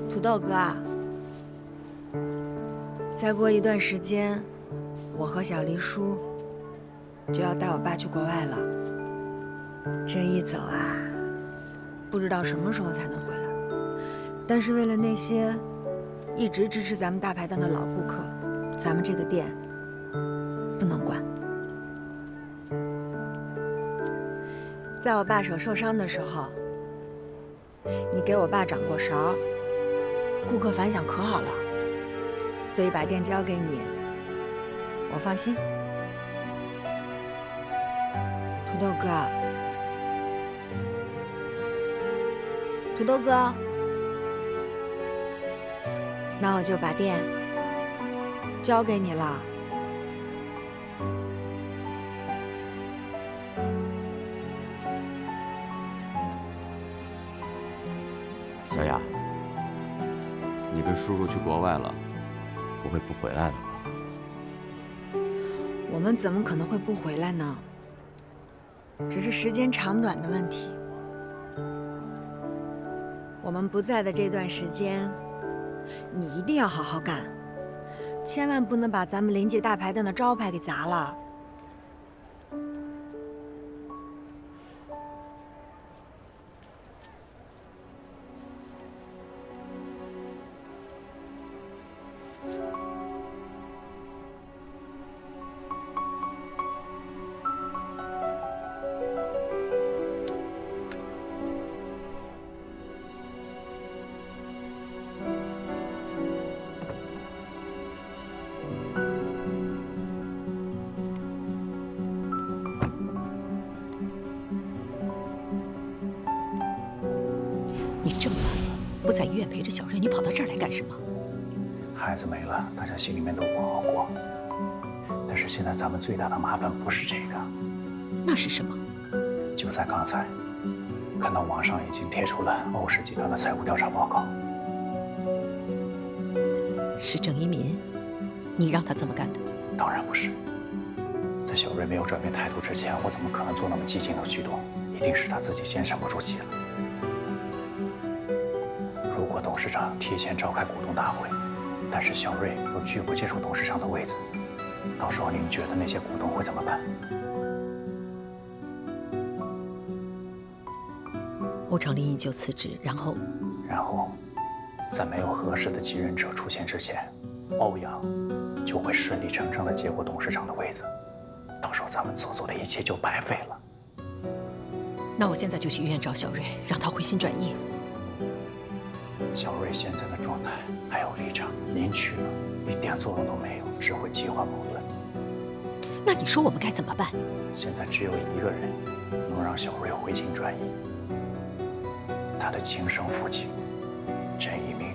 土豆哥啊，再过一段时间，我和小黎叔就要带我爸去国外了。这一走啊，不知道什么时候才能回来。但是为了那些一直支持咱们大排档的老顾客，咱们这个店不能关。在我爸手受伤的时候，你给我爸掌过勺，顾客反响可好了，所以把店交给你，我放心。土豆哥，土豆哥，那我就把店交给你了。小雅，你跟叔叔去国外了，不会不回来了吧？我们怎么可能会不回来呢？只是时间长短的问题。我们不在的这段时间，你一定要好好干，千万不能把咱们临界大排档的招牌给砸了。你这么晚了，不在医院陪着小瑞，你跑到这儿来干什么？孩子没了，大家心里面都不好过。但是现在咱们最大的麻烦不是这个，那是什么？就在刚才，看到网上已经贴出了欧氏集团的财务调查报告。是郑一民，你让他这么干的？当然不是。在小瑞没有转变态度之前，我怎么可能做那么激进的举动？一定是他自己先沉不住气了。如果董事长提前召开股东大会，但是小瑞又拒不接受董事长的位子，到时候您觉得那些股东会怎么办？欧长林依旧辞职，然后，在没有合适的继任者出现之前，欧阳就会顺理成章地接过董事长的位子，到时候咱们所做的一切就白费了。那我现在就去医院找小瑞，让他回心转意。小瑞现在的状态还有立场，您去了一点作用都没有，只会激化矛盾。那你说我们该怎么办？现在只有一个人能让小瑞回心转意，他的亲生父亲郑一鸣。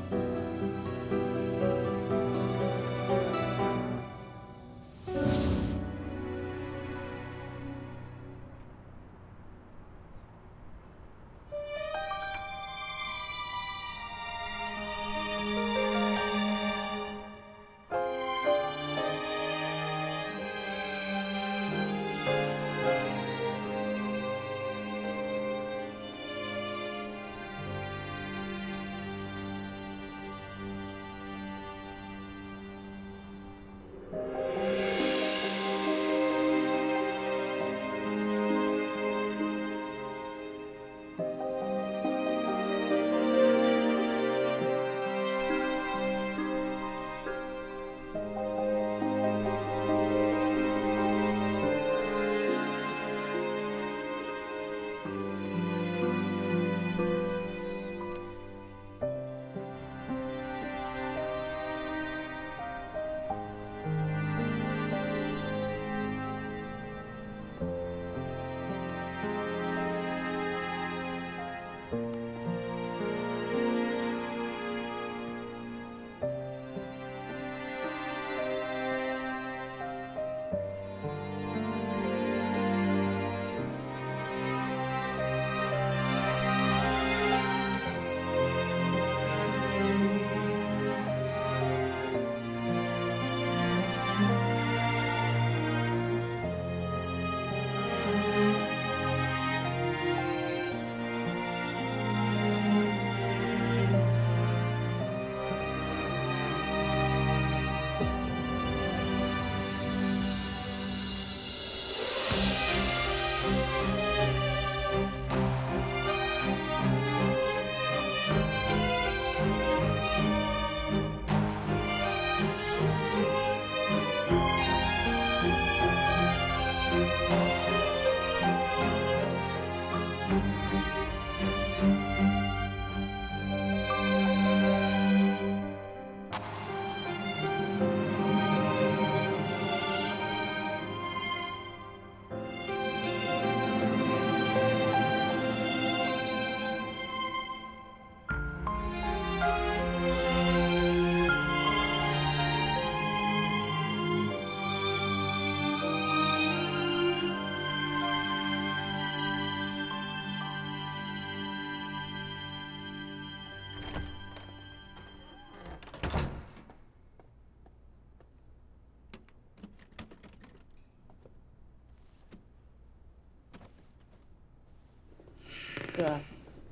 哥，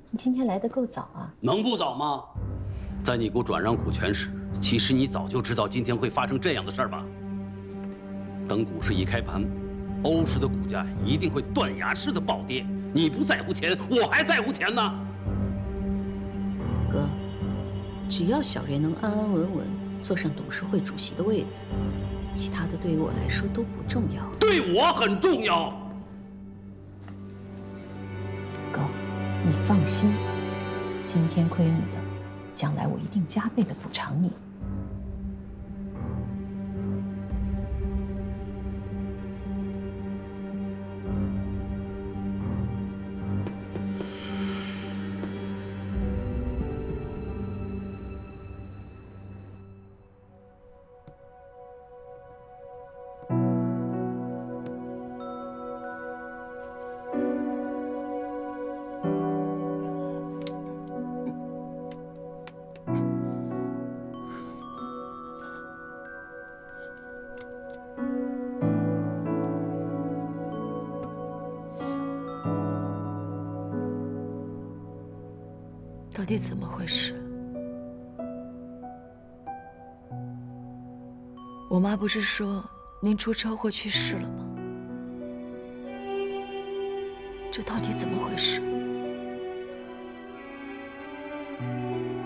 你今天来的够早啊！能不早吗？在你给我转让股权时，其实你早就知道今天会发生这样的事儿吧？等股市一开盘，欧石的股价一定会断崖式的暴跌。你不在乎钱，我还在乎钱呢。哥，只要小瑞能安安稳稳坐上董事会主席的位子，其他的对于我来说都不重要。对我很重要。哥，你放心，今天亏你的，将来我一定加倍的补偿你。到底怎么回事？我妈不是说您出车祸去世了吗？这到底怎么回事？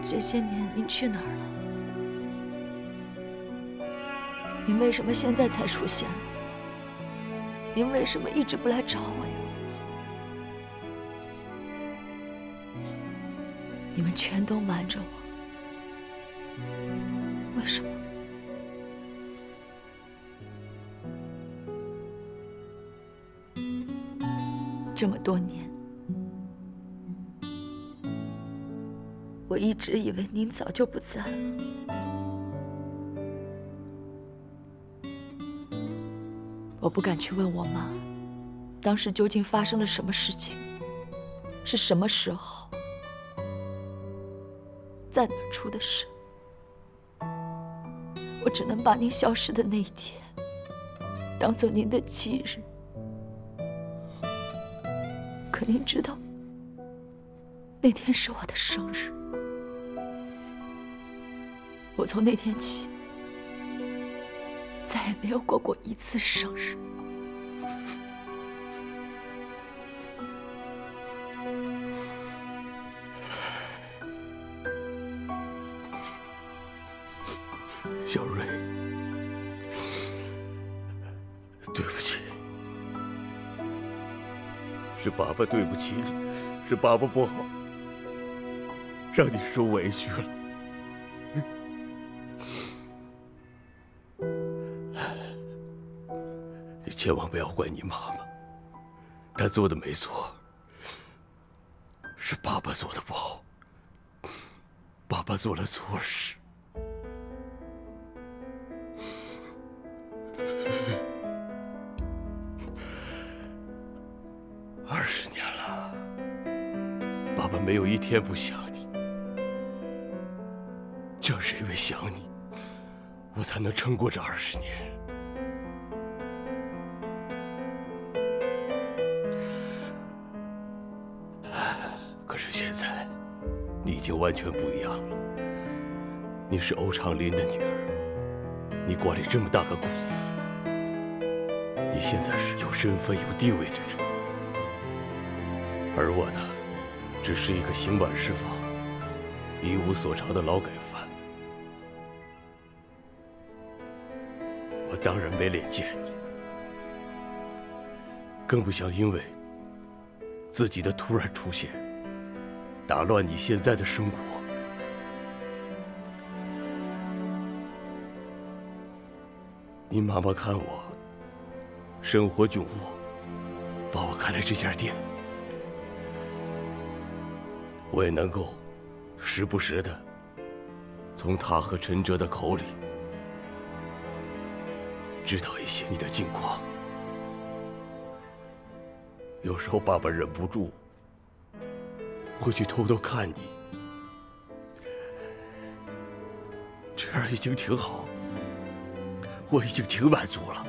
这些年您去哪儿了？您为什么现在才出现？您为什么一直不来找我呀？你们全都瞒着我，为什么？这么多年，我一直以为您早就不在了。我不敢去问我妈，当时究竟发生了什么事情，是什么时候。在哪儿出的事？我只能把您消失的那一天当做您的忌日。可您知道，那天是我的生日。我从那天起再也没有过过一次生日。小瑞，对不起，是爸爸对不起你，是爸爸不好，让你受委屈了。你千万不要怪你妈妈，她做的没错，是爸爸做的不好，爸爸做了错事。20年了，爸爸没有一天不想你。正是因为想你，我才能撑过这20年。可是现在，你已经完全不一样了。你是欧长林的女儿，你管理这么大个公司，你现在是有身份、有地位的人。而我呢，只是一个刑满释放、一无所长的劳改犯。我当然没脸见你，更不想因为自己的突然出现，打乱你现在的生活。你妈妈看我生活窘迫，把我开了这家店。我也能够时不时的从他和陈哲的口里知道一些你的近况。有时候爸爸忍不住会去偷偷看你，这样已经挺好，我已经挺满足了。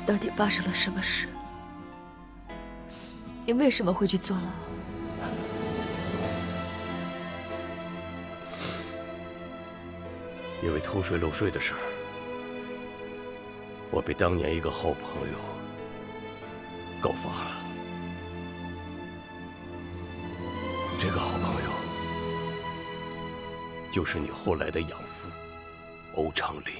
到底发生了什么事？你为什么会去坐牢？因为偷税漏税的事儿，我被当年一个好朋友告发了。这个好朋友就是你后来的养父欧长林。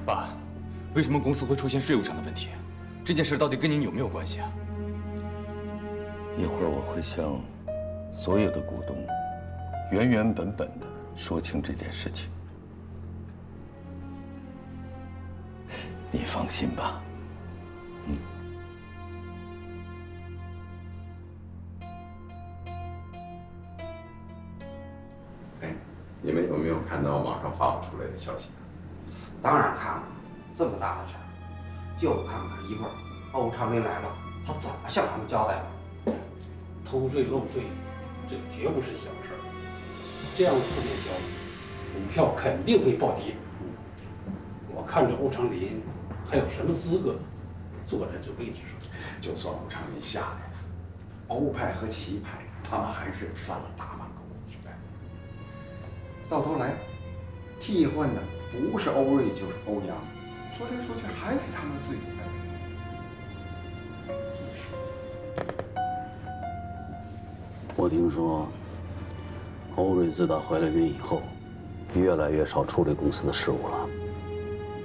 爸，为什么公司会出现税务上的问题？这件事到底跟您有没有关系啊？一会儿我会向所有的股东原原本本的说清这件事情。你放心吧。哎，你们有没有看到网上发布出来的消息？当然看了，这么大的事儿，就看看一会儿欧长林来了，他怎么向他们交代吧。偷税漏税，这绝不是小事儿。这样的负面消息，股票肯定会暴跌。我看着欧长林还有什么资格坐在这位置上？就算欧长林下来了，欧派和齐派他们还是占了大半个股权。到头来，替换的不是欧瑞就是欧阳，说来说去还是他们自己的。我听说，欧瑞自打回来云以后，越来越少处理公司的事务了。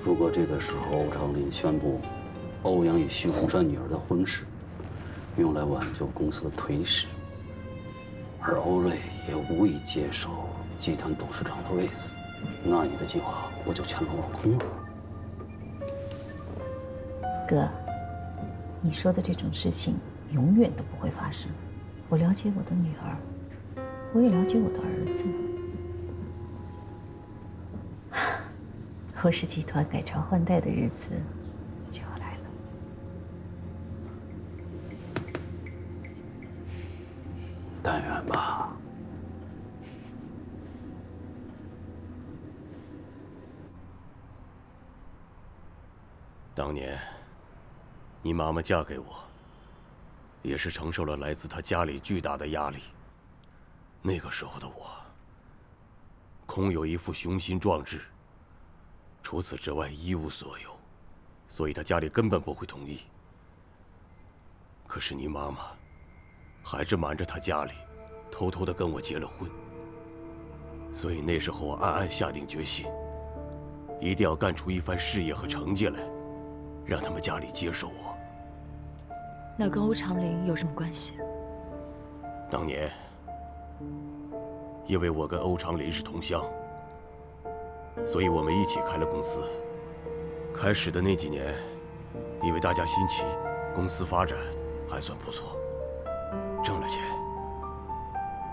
如果这个时候欧长林宣布欧阳与徐红山女儿的婚事，用来挽救公司的颓势，而欧瑞也无意接手集团董事长的位子，那你的计划不就全落空了？哥，你说的这种事情永远都不会发生。我了解我的女儿，我也了解我的儿子。欧氏集团改朝换代的日子就要来了。但愿吧。当年，你妈妈嫁给我，也是承受了来自她家里巨大的压力。那个时候的我，空有一副雄心壮志，除此之外一无所有，所以她家里根本不会同意。可是你妈妈，还是瞒着她家里，偷偷的跟我结了婚。所以那时候我暗暗下定决心，一定要干出一番事业和成绩来，让他们家里接受我。那跟欧长林有什么关系？当年，因为我跟欧长林是同乡，所以我们一起开了公司。开始的那几年，因为大家新奇，公司发展还算不错，挣了钱，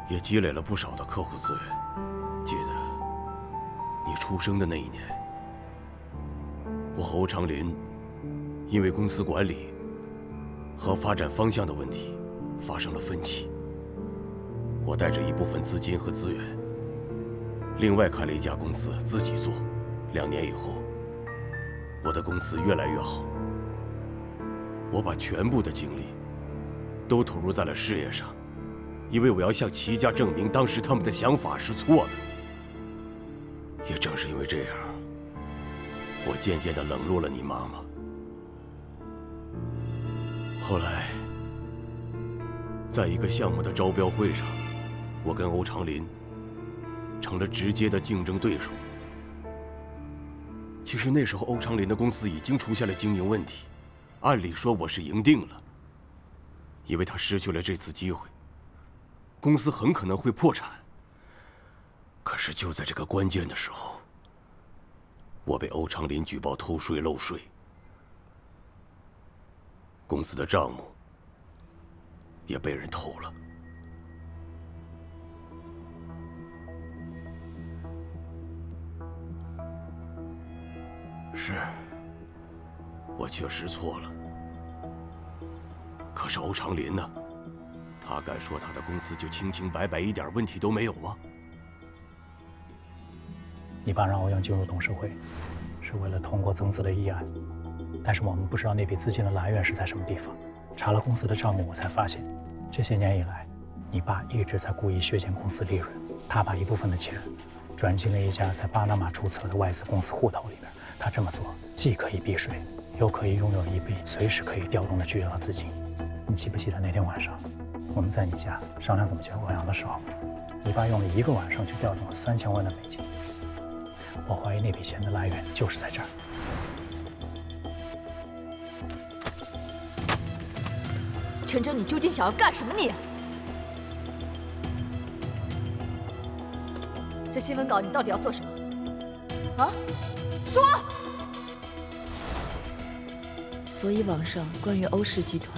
也积累了不少的客户资源。记得你出生的那一年，我和欧长林因为公司管理和发展方向的问题发生了分歧。我带着一部分资金和资源，另外开了一家公司自己做。2年以后，我的公司越来越好。我把全部的精力都投入在了事业上，因为我要向齐家证明当时他们的想法是错的。也正是因为这样，我渐渐地冷落了你妈妈。后来，在一个项目的招标会上，我跟欧长林成了直接的竞争对手。其实那时候欧长林的公司已经出现了经营问题，按理说我是赢定了，因为他失去了这次机会，公司很可能会破产。可是就在这个关键的时候，我被欧长林举报偷税漏税，公司的账目也被人偷了。是，我确实错了。可是欧长林呢？他敢说他的公司就清清白白，一点问题都没有吗？你爸让欧阳进入董事会，是为了通过增资的议案，但是我们不知道那笔资金的来源是在什么地方。查了公司的账目，我才发现，这些年以来，你爸一直在故意削减公司利润。他把一部分的钱转进了一家在巴拿马注册的外资公司户头里边。他这么做既可以避税，又可以拥有一笔随时可以调动的巨额资金。你记不记得那天晚上，我们在你家商量怎么救欧阳的时候，你爸用了1个晚上去调动了3000万的美金。我怀疑那笔钱的来源就是在这儿。陈真，你究竟想要干什么你？这新闻稿你到底要做什么？啊，说！所以网上关于欧氏集团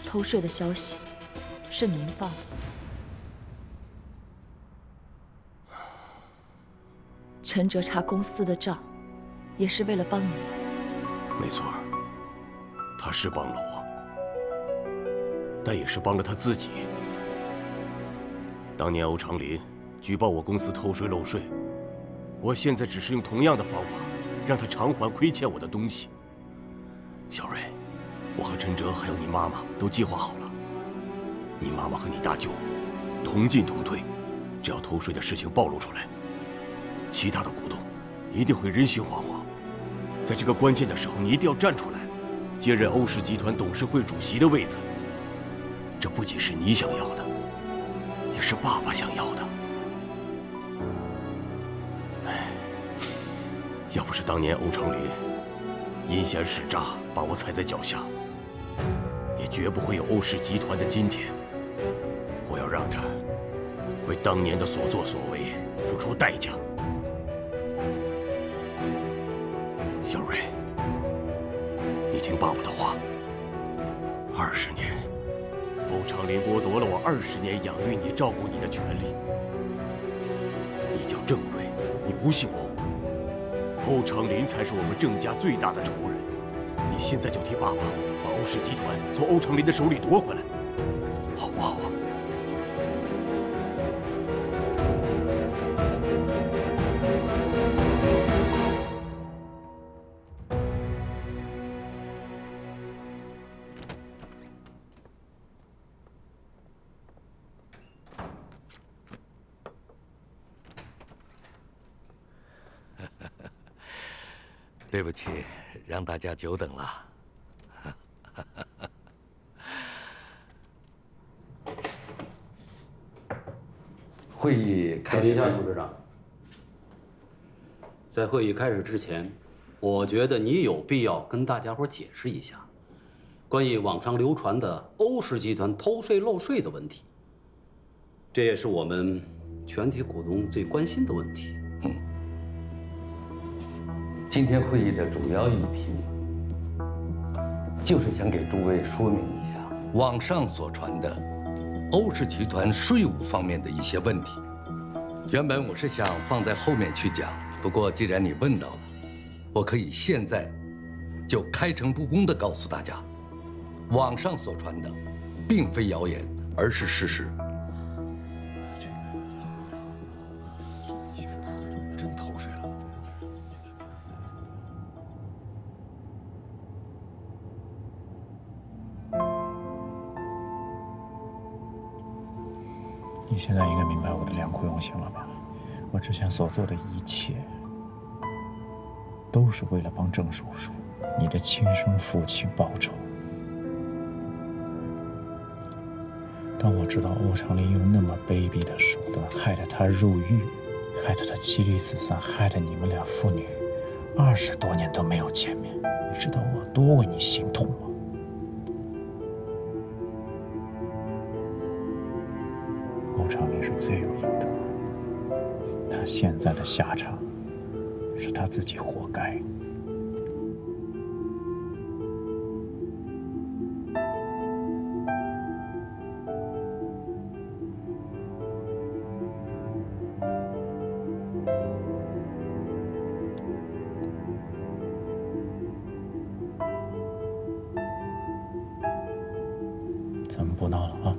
偷税的消息，是您放的？陈哲查公司的账，也是为了帮你。没错，他是帮了我，但也是帮了他自己。当年欧长林举报我公司偷税漏税，我现在只是用同样的方法，让他偿还亏欠我的东西。小瑞，我和陈哲还有你妈妈都计划好了，你妈妈和你大舅同进同退，只要偷税的事情暴露出来，其他的股东一定会人心惶惶。在这个关键的时候，你一定要站出来，接任欧氏集团董事会主席的位子。这不仅是你想要的，也是爸爸想要的。哎，要不是当年欧长林阴险使诈，把我踩在脚下，也绝不会有欧氏集团的今天。我要让他为当年的所作所为付出代价。小瑞，你听爸爸的话。20年，欧长林剥夺了我20年养育你、照顾你的权利。你叫郑瑞，你不姓欧，欧长林才是我们郑家最大的仇人。你现在就替爸爸把欧氏集团从欧长林的手里夺回来，好不好啊？对不起，让大家久等了。会议开始。等一下，董事长。在会议开始之前，我觉得你有必要跟大家伙解释一下，关于网上流传的欧氏集团偷税漏税的问题。这也是我们全体股东最关心的问题。今天会议的主要议题，就是想给诸位说明一下网上所传的欧氏集团税务方面的一些问题。原本我是想放在后面去讲，不过既然你问到了，我可以现在就开诚布公地告诉大家，网上所传的并非谣言，而是事实。真偷税了。你现在应该明白我的良苦用心了吧？我之前所做的一切，都是为了帮郑叔叔，你的亲生父亲报仇。当我知道欧长林用那么卑鄙的手段害得他入狱，害得他妻离子散，害得你们俩父女20多年都没有见面，你知道我多为你心痛吗？欧长林是罪有应得，他现在的下场是他自己活该。咱们不闹了啊！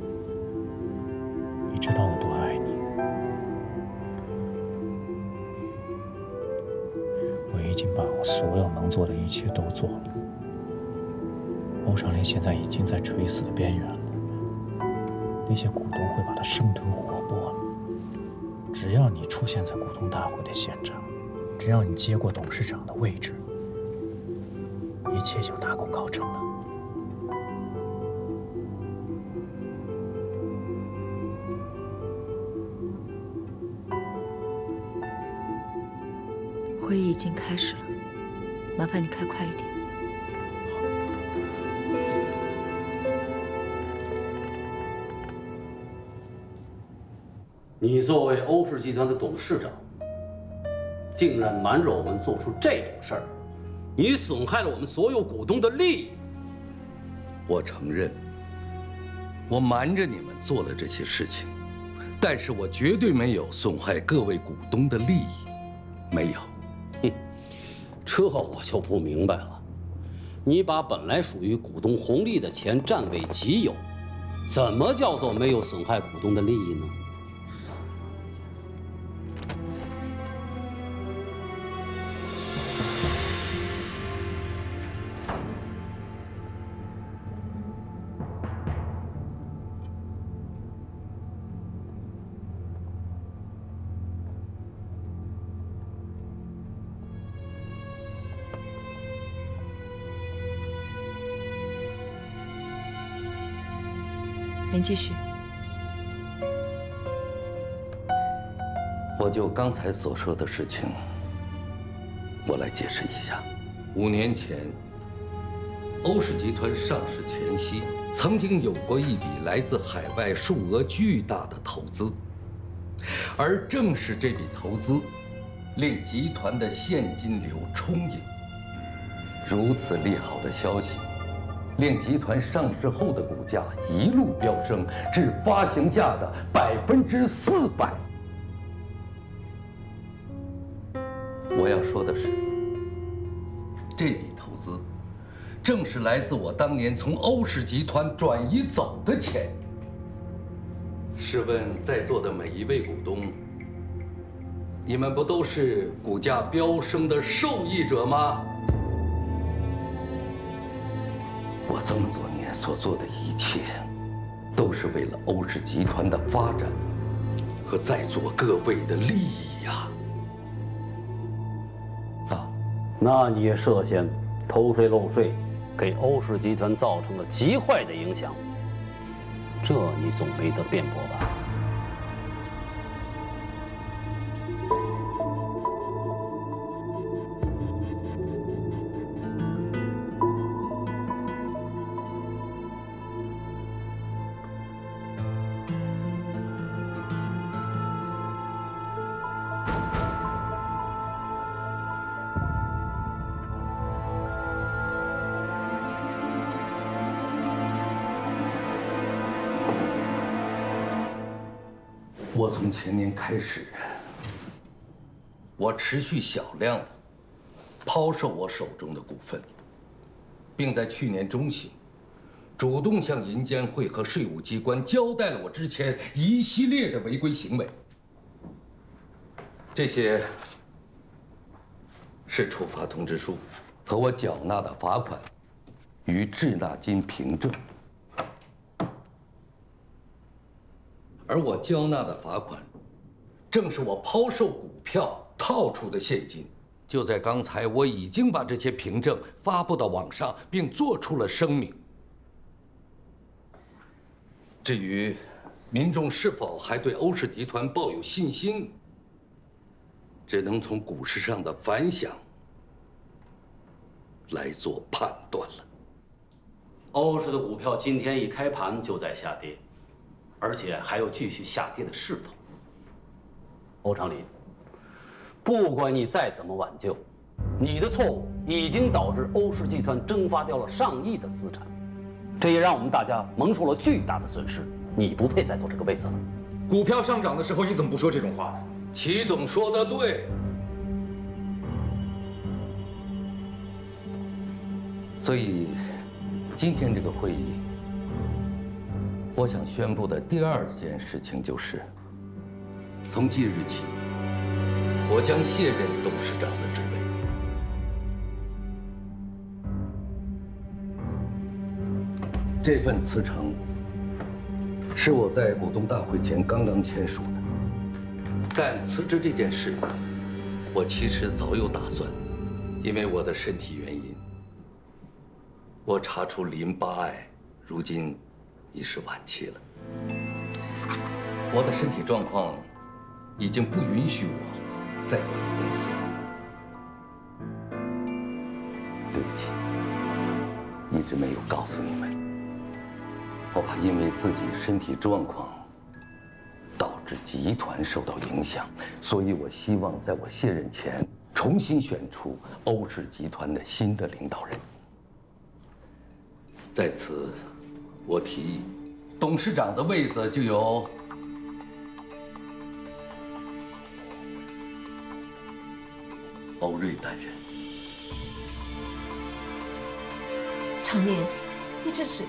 你知道我多爱你，我已经把我所有能做的一切都做了。欧长林现在已经在垂死的边缘了，那些股东会把他生吞活剥了。只要你出现在股东大会的现场，只要你接过董事长的位置，一切就大功告成了。会议已经开始了，麻烦你开快一点。你作为欧氏集团的董事长，竟然瞒着我们做出这种事儿，你损害了我们所有股东的利益。我承认，我瞒着你们做了这些事情，但是我绝对没有损害各位股东的利益，没有。哼，这我就不明白了。你把本来属于股东红利的钱占为己有，怎么叫做没有损害股东的利益呢？您继续。我就刚才所说的事情，我来解释一下。5年前，欧氏集团上市前夕，曾经有过一笔来自海外数额巨大的投资，而正是这笔投资，令集团的现金流充盈。如此利好的消息，令集团上市后的股价一路飙升至发行价的400%。我要说的是，这笔投资正是来自我当年从欧氏集团转移走的钱。试问在座的每一位股东，你们不都是股价飙升的受益者吗？我这么多年所做的一切，都是为了欧氏集团的发展和在座各位的利益呀！那你也涉嫌偷税漏税，给欧氏集团造成了极坏的影响，这你总没得辩驳吧？我从前年开始，我持续小量的抛售我手中的股份，并在去年中旬主动向银监会和税务机关交代了我之前一系列的违规行为。这些是处罚通知书和我缴纳的罚款与滞纳金凭证。而我交纳的罚款，正是我抛售股票套出的现金。就在刚才，我已经把这些凭证发布到网上，并做出了声明。至于民众是否还对欧氏集团抱有信心，只能从股市上的反响来做判断了。欧氏的股票今天一开盘就在下跌，而且还有继续下跌的势头。欧长林，不管你再怎么挽救，你的错误已经导致欧氏集团蒸发掉了上亿的资产，这也让我们大家蒙受了巨大的损失。你不配再坐这个位子了。股票上涨的时候，你怎么不说这种话呢？齐总说的对。所以，今天这个会议，我想宣布的第二件事情就是，从即日起，我将卸任董事长的职位。这份辞呈是我在股东大会前刚刚签署的，但辞职这件事，我其实早有打算，因为我的身体原因，我查出淋巴癌，如今已是晚期了。我的身体状况已经不允许我再管理公司了。对不起，一直没有告诉你们。我怕因为自己身体状况导致集团受到影响，所以我希望在我卸任前重新选出欧氏集团的新的领导人。在此，我提议，董事长的位子就由欧瑞担任。常年，你这是……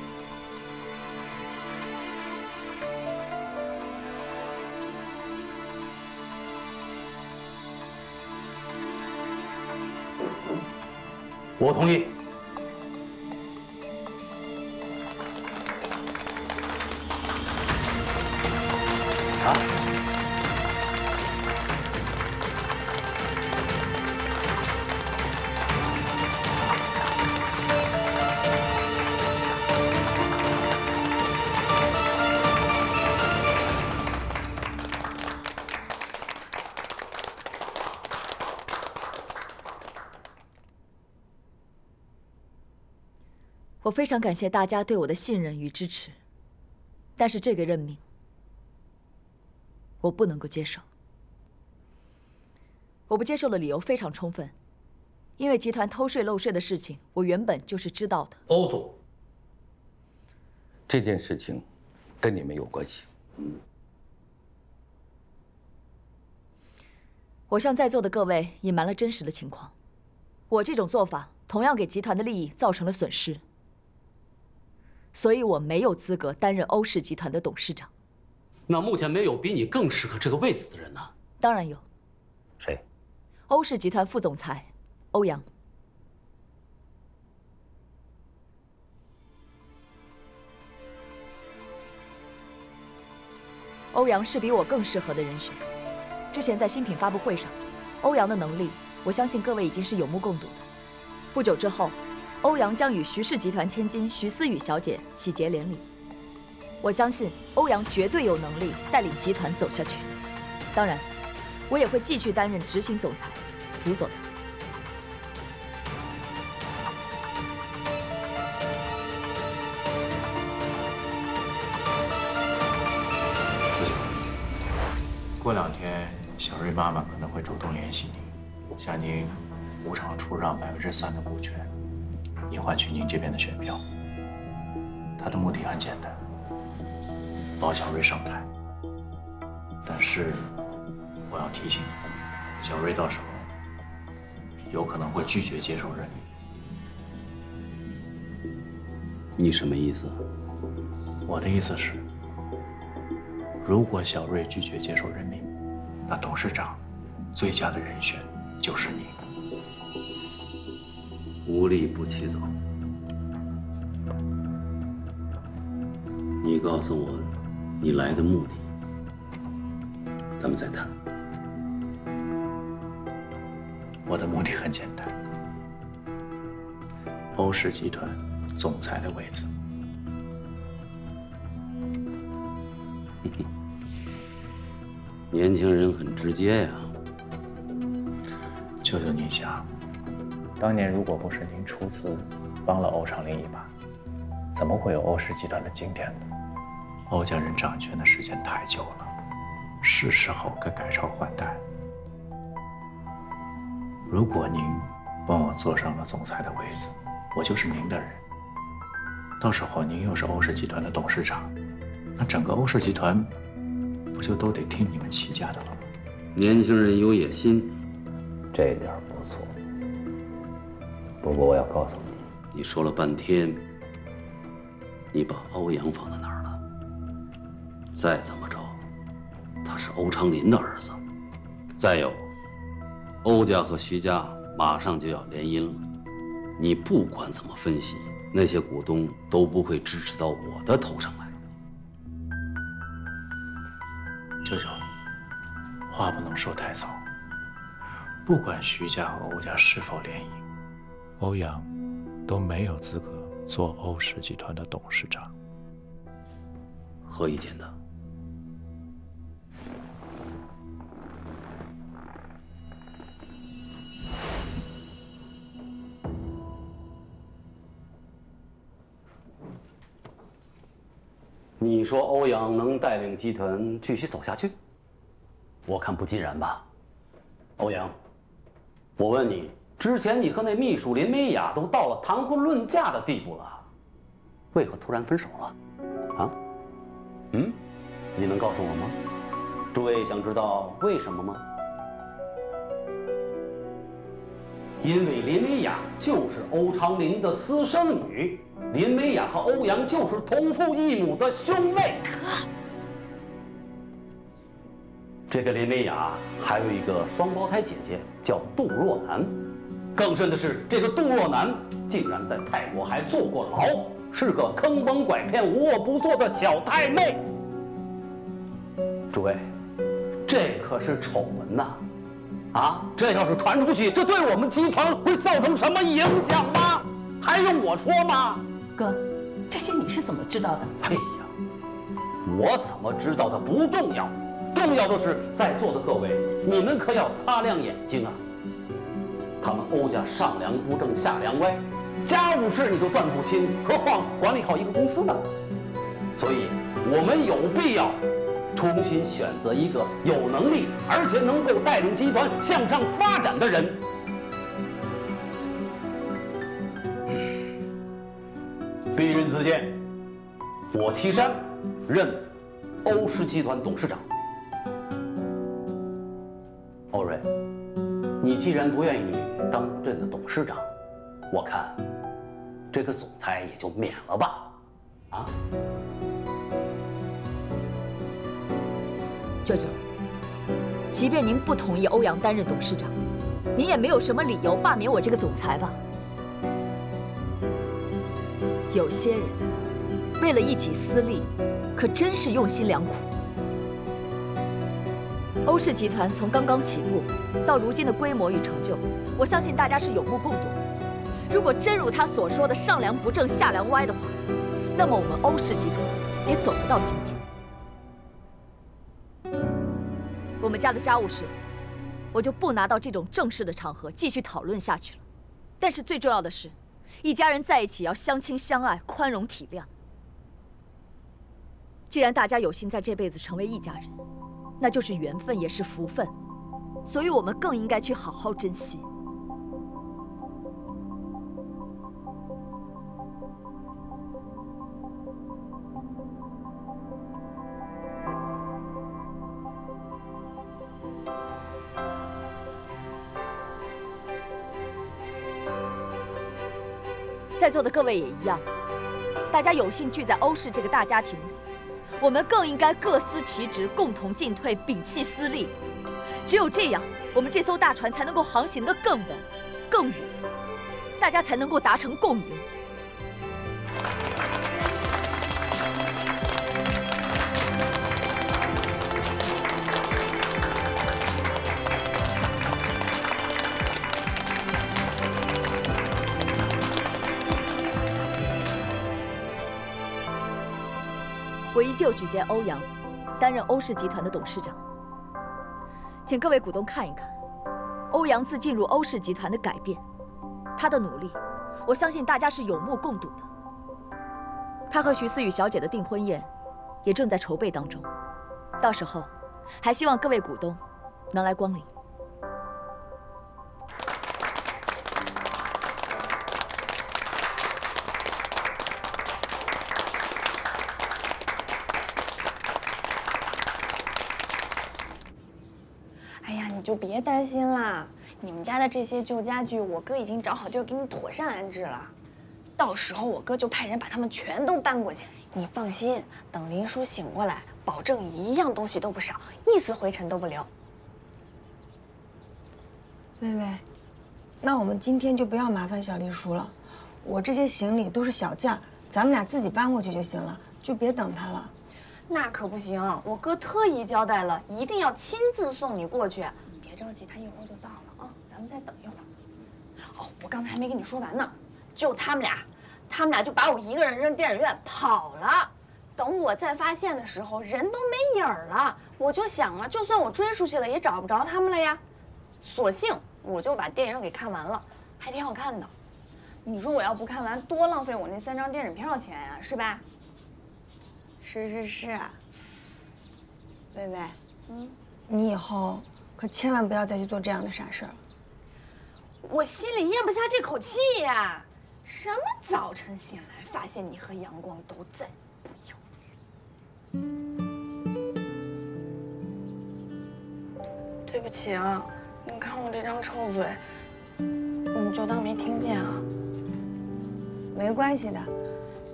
我同意。啊？我非常感谢大家对我的信任与支持，但是这个任命，我不能够接受。我不接受的理由非常充分，因为集团偷税漏税的事情，我原本就是知道的。欧总，这件事情跟你没有关系。我向在座的各位隐瞒了真实的情况，我这种做法同样给集团的利益造成了损失。所以我没有资格担任欧氏集团的董事长。那目前没有比你更适合这个位子的人呢？当然有。谁？欧氏集团副总裁欧阳。欧阳是比我更适合的人选。之前在新品发布会上，欧阳的能力，我相信各位已经是有目共睹的。不久之后，欧阳将与徐氏集团千金徐思雨小姐喜结连理。我相信欧阳绝对有能力带领集团走下去。当然，我也会继续担任执行总裁，辅佐他。过2天，小瑞妈妈可能会主动联系你，向您无偿出让3%的股权，以换取您这边的选票。她的目的很简单，保小瑞上台。但是，我要提醒你，小瑞到时候有可能会拒绝接受任命。你什么意思？我的意思是，如果小瑞拒绝接受任命，那董事长最佳的人选就是你。无利不起早。你告诉我，你来的目的，咱们再谈。我的目的很简单，欧氏集团总裁的位子。年轻人很直接呀。求求您想，当年如果不是您出资帮了欧长林一把，怎么会有欧氏集团的今天呢？欧家人掌权的时间太久了，是时候该改朝换代。如果您帮我坐上了总裁的位子，我就是您的人。到时候您又是欧氏集团的董事长，那整个欧氏集团不就都得听你们齐家的了吗？年轻人有野心，这点不错。不过我要告诉你，你说了半天，你把欧阳放在哪儿了？再怎么着，他是欧长林的儿子。再有，欧家和徐家马上就要联姻了，你不管怎么分析，那些股东都不会支持到我的头上来的。舅舅，话不能说太早。不管徐家和欧家是否联姻，欧阳都没有资格做欧氏集团的董事长。何以见得？你说欧阳能带领集团继续走下去？我看不尽然吧。欧阳，我问你，之前你和那秘书林美雅都到了谈婚论嫁的地步了，为何突然分手了？啊？你能告诉我吗？诸位想知道为什么吗？因为林美雅就是欧长林的私生女，林美雅和欧阳就是同父异母的兄妹。这个林美雅还有一个双胞胎姐姐，叫杜若楠。更甚的是，这个杜若楠竟然在泰国还坐过牢，是个坑蒙拐骗、无恶不作的小太妹。诸位，这可是丑闻呐！啊，这要是传出去，这对我们集团会造成什么影响吗？还用我说吗？哥，这些你是怎么知道的？哎呀，我怎么知道的不重要，重要的是在座的各位，你们可要擦亮眼睛啊！他们欧家上梁不正下梁歪，家务事你都断不清，何况管理好一个公司呢？所以，我们有必要重新选择一个有能力而且能够带领集团向上发展的人。鄙人自荐，我岐山任欧氏集团董事长。欧瑞，你既然不愿意当这个董事长，我看这个总裁也就免了吧。啊？舅舅，即便您不同意欧阳担任董事长，您也没有什么理由罢免我这个总裁吧？有些人为了一己私利，可真是用心良苦。欧氏集团从刚刚起步到如今的规模与成就，我相信大家是有目共睹的。如果真如他所说的上梁不正下梁歪的话，那么我们欧氏集团也走不到今天。我们家的家务事，我就不拿到这种正式的场合继续讨论下去了。但是最重要的是，一家人在一起要相亲相爱、宽容体谅。既然大家有幸在这辈子成为一家人，那就是缘分，也是福分，所以我们更应该去好好珍惜。在座的各位也一样，大家有幸聚在欧氏这个大家庭里，我们更应该各司其职，共同进退，摒弃私利。只有这样，我们这艘大船才能够航行得更稳、更远，大家才能够达成共赢。我依旧举荐欧阳担任欧氏集团的董事长，请各位股东看一看欧阳自进入欧氏集团的改变，他的努力，我相信大家是有目共睹的。他和徐思雨小姐的订婚宴也正在筹备当中，到时候还希望各位股东能来光临。就别担心啦，你们家的这些旧家具，我哥已经找好地儿给你妥善安置了。到时候我哥就派人把他们全都搬过去。你放心，等林叔醒过来，保证一样东西都不少，一丝灰尘都不留。薇薇，那我们今天就不要麻烦小丽叔了，我这些行李都是小件，咱们俩自己搬过去就行了，就别等他了。那可不行，我哥特意交代了，一定要亲自送你过去。别着急，他一会儿就到了啊，咱们再等一会儿。哦，我刚才还没跟你说完呢，就他们俩就把我一个人扔电影院跑了。等我再发现的时候，人都没影儿了。我就想啊，就算我追出去了，也找不着他们了呀。索性我就把电影给看完了，还挺好看的。你说我要不看完，多浪费我那3张电影票钱呀，是吧？是。薇薇，你以后可千万不要再去做这样的傻事儿了。我心里咽不下这口气呀！什么早晨醒来发现你和阳光都在，不要。对不起啊，你看我这张臭嘴，你就当没听见啊。没关系的，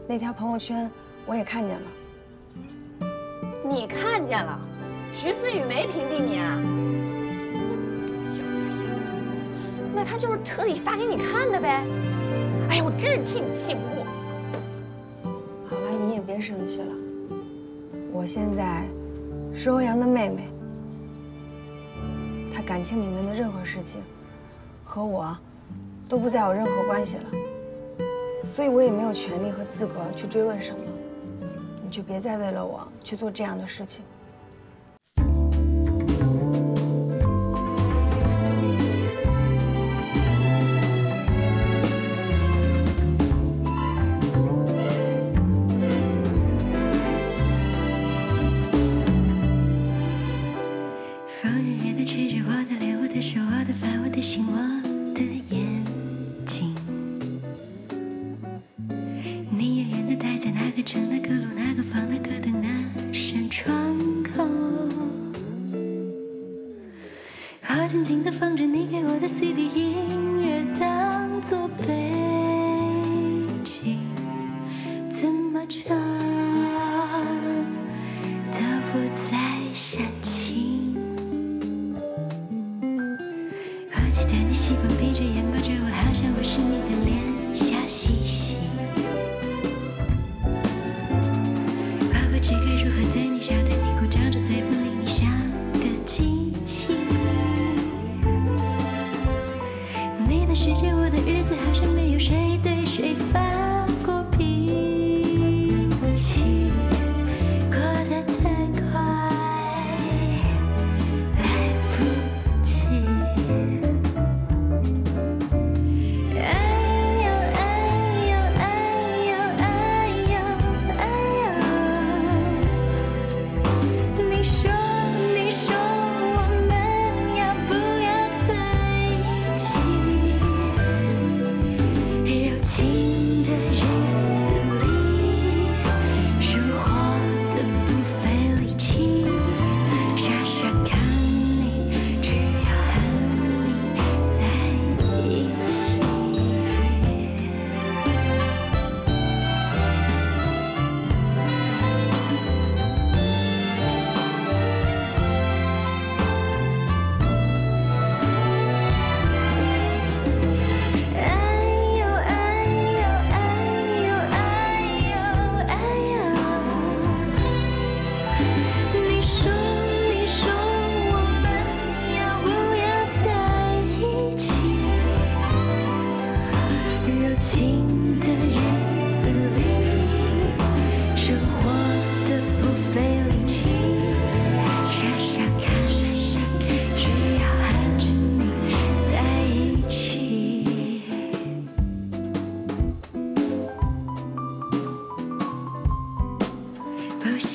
那条朋友圈我也看见了。你看见了？徐思雨没屏蔽你啊？那他就是特意发给你看的呗。哎呀，我真是替你气不过。好了，你也别生气了。我现在是欧阳的妹妹，他感情里面的任何事情和我都不再有任何关系了，所以我也没有权利和资格去追问什么。你就别再为了我去做这样的事情。静静地放着你给我的 CD 音乐，当作背景，怎么唱都不再煽情。我记得你习惯闭着眼抱着我，好像我是你的脸，笑嘻嘻。我不知该如何对你笑，对你哭，张着嘴不理你，像个机器。你的世界，我的日子，好像没有谁对谁发过脾气，过得太快，来不及。哎呦哎呦哎呦哎呦哎呦，你说我们要不要在一起？柔情的日子里，生活的不费力气，傻傻看你，只要和你在一起。哎呦哎呦哎呦哎呦哎呦，你说我们要不要在一起？柔情的日子里，生活的不费力气，傻傻看，只要和着你在一起。不想